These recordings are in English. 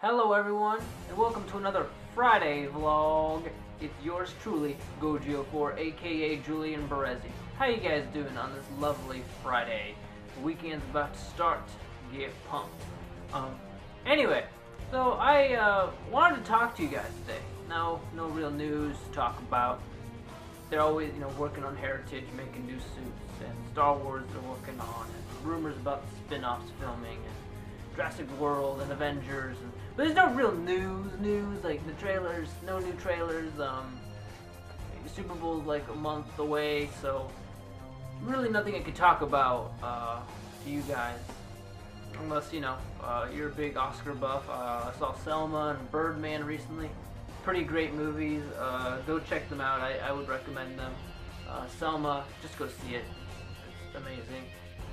Hello everyone, and welcome to another Friday vlog. It's yours truly, Godzilla aka Julian Berezi. How you guys doing on this lovely Friday? The weekend's about to start. Get pumped. Anyway, so I wanted to talk to you guys today. No real news to talk about. They're always, working on Heritage, making new suits, and Star Wars they're working on, and rumors about the spin-offs filming, and Jurassic World and Avengers, but there's no real news, like the trailers, no new trailers. Super Bowl's like a month away, so really nothing I could talk about to you guys, unless you're a big Oscar buff. I saw Selma and Birdman recently. Pretty great movies. Go check them out. I would recommend them. Selma, just go see it. It's amazing.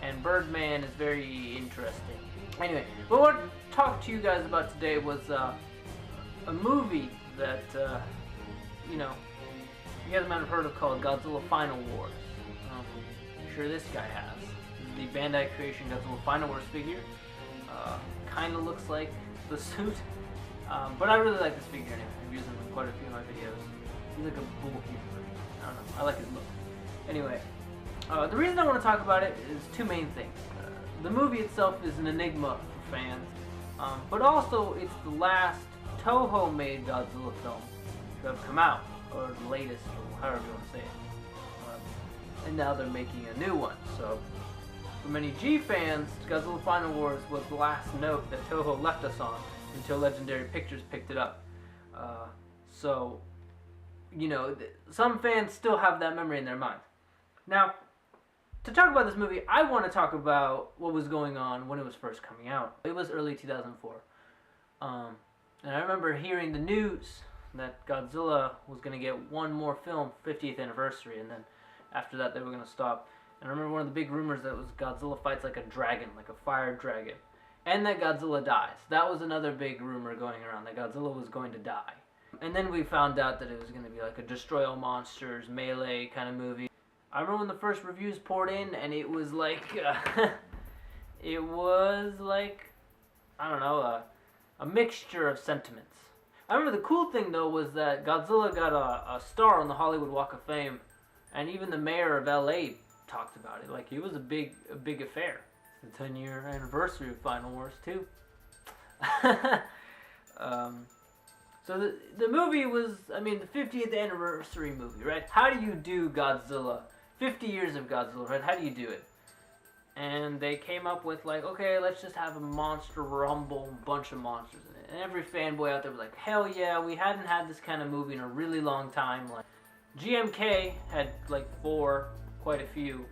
And Birdman is very interesting. Anyway, what I want to talk to you guys about today was a movie that, you guys might have heard of, called Godzilla Final Wars. I'm sure this guy has. The Bandai Creation Godzilla Final Wars figure. Kind of looks like the suit. But I really like this figure anyway. I've used him in quite a few of my videos. He's like a bulky, I don't know, I like his look. Anyway, the reason I want to talk about it is two main things. The movie itself is an enigma for fans, but also it's the last Toho made Godzilla film to have come out, or the latest, or however you want to say it. And now they're making a new one, so for many G fans, Godzilla Final Wars was the last note that Toho left us on until Legendary Pictures picked it up. So, some fans still have that memory in their mind. Now, to talk about this movie, I want to talk about what was going on when it was first coming out. It was early 2004. And I remember hearing the news that Godzilla was going to get one more film, 50th anniversary, and then after that they were going to stop. And I remember one of the big rumors that was Godzilla fights like a dragon, like a fire dragon. And that Godzilla dies. That was another big rumor going around, that Godzilla was going to die. And then we found out that it was going to be like a Destroy All Monsters, Melee kind of movie. I remember when the first reviews poured in, and it was like, I don't know, a mixture of sentiments. I remember the cool thing though was that Godzilla got a star on the Hollywood Walk of Fame, and even the mayor of LA talked about it. Like, it was a big affair. It's the 10-year anniversary of Final Wars too. So the movie was, the 50th anniversary movie, right? How do you do Godzilla? 50 years of Godzilla, right? How do you do it? And they came up with like, okay, let's just have a monster rumble, bunch of monsters in it. And every fanboy out there was like, hell yeah, we hadn't had this kind of movie in a really long time. Like, GMK had like 4, quite a few.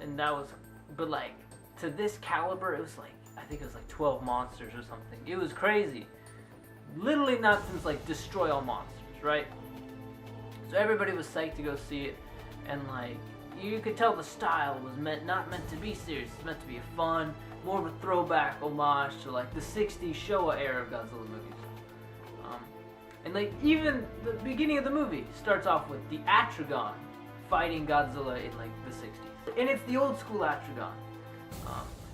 And that was, but like, to this caliber, it was like, I think it was like 12 monsters or something. It was crazy. Literally not since like Destroy All Monsters, right? So everybody was psyched to go see it, and like, you could tell the style was not meant to be serious. It's meant to be fun, more of a throwback homage to like the 60s Showa era of Godzilla movies. And like, even the beginning of the movie starts off with the Atragon fighting Godzilla in like the 60s. And it's the old school Atragon.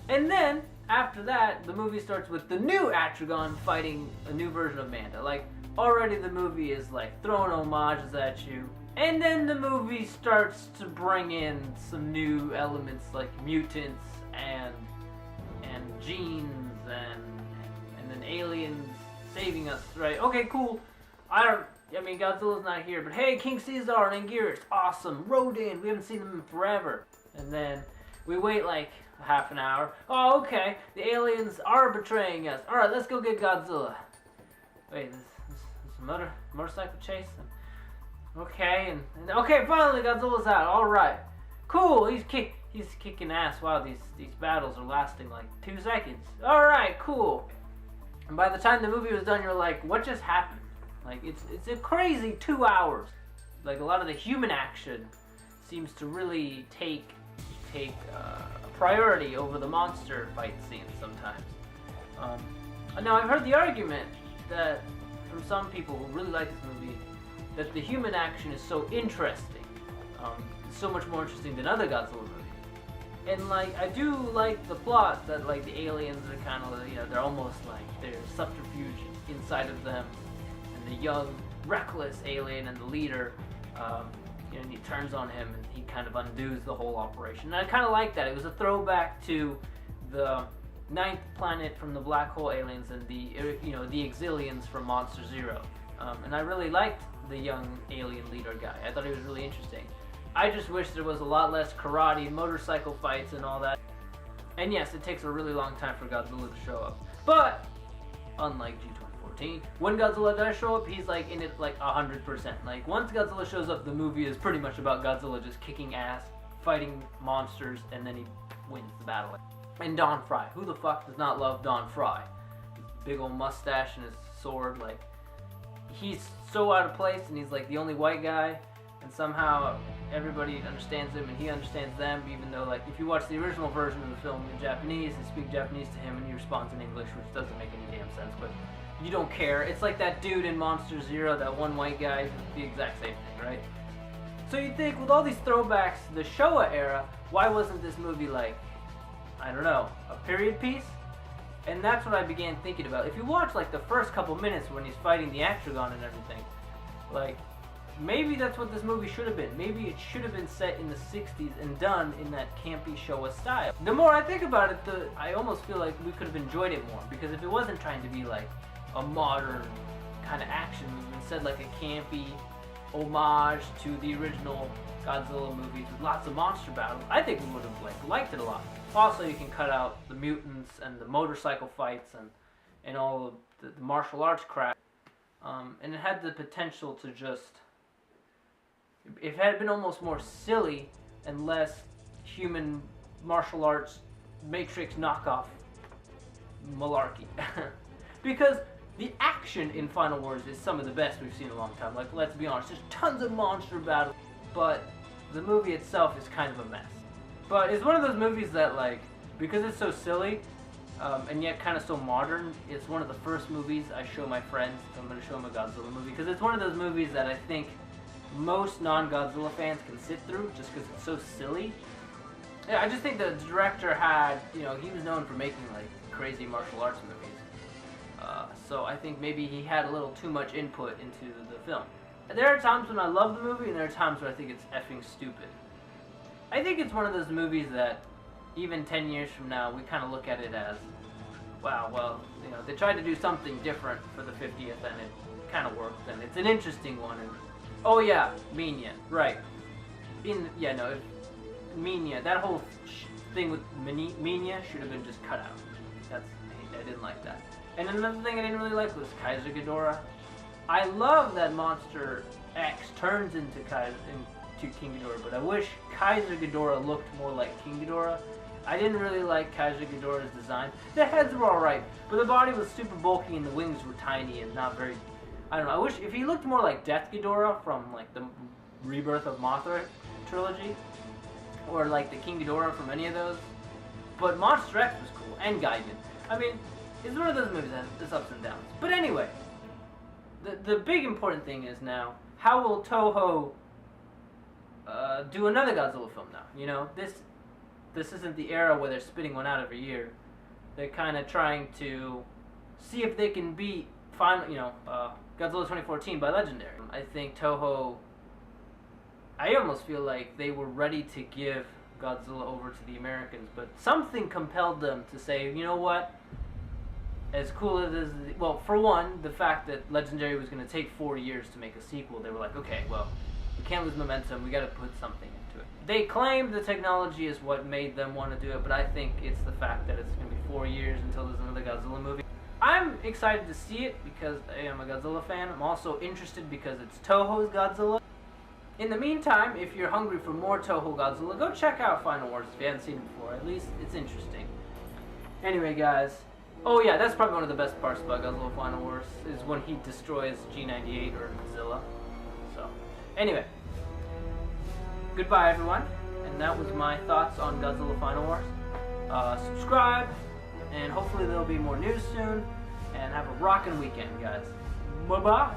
And then, after that, the movie starts with the new Atragon fighting a new version of Manda. Like, already the movie is like throwing homages at you. And then the movie starts to bring in some new elements like mutants and genes and then aliens saving us, right? Okay, cool. Godzilla's not here, but hey, King Caesar and Anguirus, awesome. Rodan, we haven't seen them in forever. And then we wait like half an hour. Oh, okay, the aliens are betraying us. Alright, let's go get Godzilla. Wait, this motorcycle chase? Okay, and okay, finally Godzilla's out. Alright, cool, he's kicking ass. Wow, these battles are lasting like 2 seconds. Alright, cool. And by the time the movie was done, you're like, what just happened? Like, it's a crazy 2 hours. Like, a lot of the human action seems to really take priority over the monster fight scenes sometimes. Now, I've heard the argument that from some people who really like this movie, that the human action is so interesting, so much more interesting than other Godzilla movies. And like, I do like the plot that like the aliens are kind of, they're almost like there's subterfuge inside of them, and the young, reckless alien and the leader, and he turns on him and he kind of undoes the whole operation. And I kind of like that. It was a throwback to the 9th planet from the black hole aliens and the Exilians from Monster Zero. And I really liked the young alien leader guy. I thought he was really interesting. I just wish there was a lot less karate, motorcycle fights, and all that. And yes, it takes a really long time for Godzilla to show up. But, unlike G2014, when Godzilla does show up, he's like in it like 100%. Like, once Godzilla shows up, the movie is pretty much about Godzilla just kicking ass, fighting monsters, and then he wins the battle. And Don Fry. Who the fuck does not love Don Fry? His big old mustache and his sword, like, he's so out of place, and he's like the only white guy, and somehow everybody understands him and he understands them, even though, like, if you watch the original version of the film in Japanese, they speak Japanese to him and he responds in English, which doesn't make any damn sense, but you don't care. It's like that dude in Monster Zero, that one white guy, the exact same thing, right? So you'd think, with all these throwbacks to the Showa era, why wasn't this movie like, I don't know, a period piece? And that's what I began thinking about. If you watch like the first couple minutes when he's fighting the Actragon and everything, like, maybe that's what this movie should have been. Maybe it should have been set in the 60s and done in that campy Showa style. The more I think about it, I almost feel like we could have enjoyed it more, because if it wasn't trying to be like a modern kind of action movie, instead like a campy homage to the original Godzilla movies with lots of monster battles, I think we would have liked it a lot. Also, you can cut out the mutants and the motorcycle fights and all of the martial arts crap. And it had the potential to just, if it had been almost more silly and less human martial arts Matrix knockoff malarkey. Because the action in Final Wars is some of the best we've seen in a long time. Like, let's be honest, there's tons of monster battles, but the movie itself is kind of a mess. But it's one of those movies that, like, because it's so silly, and yet kind of so modern, it's one of the first movies I show my friends if I'm going to show them a Godzilla movie, because it's one of those movies that I think most non-Godzilla fans can sit through, just because it's so silly. Yeah, I just think the director had, he was known for making, like, crazy martial arts movies. So I think maybe he had a little too much input into the film. There are times when I love the movie, and there are times where I think it's effing stupid. I think it's one of those movies that, even 10 years from now, we kind of look at it as, wow, well, they tried to do something different for the 50th, and it kind of worked, and it's an interesting one. And oh yeah, Minya, right? Minya, that whole thing with Minya should have been just cut out. I didn't like that. And another thing I didn't really like was Kaiser Ghidorah. I love that Monster X turns into King Ghidorah, but I wish Kaiser Ghidorah looked more like King Ghidorah. I didn't really like Kaiser Ghidorah's design. The heads were alright, but the body was super bulky and the wings were tiny and not very, I don't know, I wish if he looked more like Death Ghidorah from like the Rebirth of Mothra trilogy, or like the King Ghidorah from any of those. But Monster X was cool, and Gaiden. I mean, it's one of those movies that has its ups and downs. But anyway, the big important thing is now, how will Toho do another Godzilla film now? This isn't the era where they're spitting one out every year. They're kind of trying to see if they can beat Godzilla 2014 by Legendary. I think Toho, I almost feel like they were ready to give Godzilla over to the Americans, but something compelled them to say, you know what? As cool as it is, well, for one, the fact that Legendary was going to take 4 years to make a sequel, they were like, okay, well, we can't lose momentum, we got to put something into it. They claim the technology is what made them want to do it, but I think it's the fact that it's going to be 4 years until there's another Godzilla movie. I'm excited to see it because I am a Godzilla fan. I'm also interested because it's Toho's Godzilla. In the meantime, if you're hungry for more Toho Godzilla, go check out Final Wars if you haven't seen it before. At least it's interesting. Anyway, guys. Oh yeah, that's probably one of the best parts about Godzilla Final Wars, is when he destroys G98 or Godzilla. So, anyway. Goodbye, everyone. And that was my thoughts on Godzilla Final Wars. Subscribe, and hopefully there'll be more news soon. And have a rockin' weekend, guys. Bye-bye.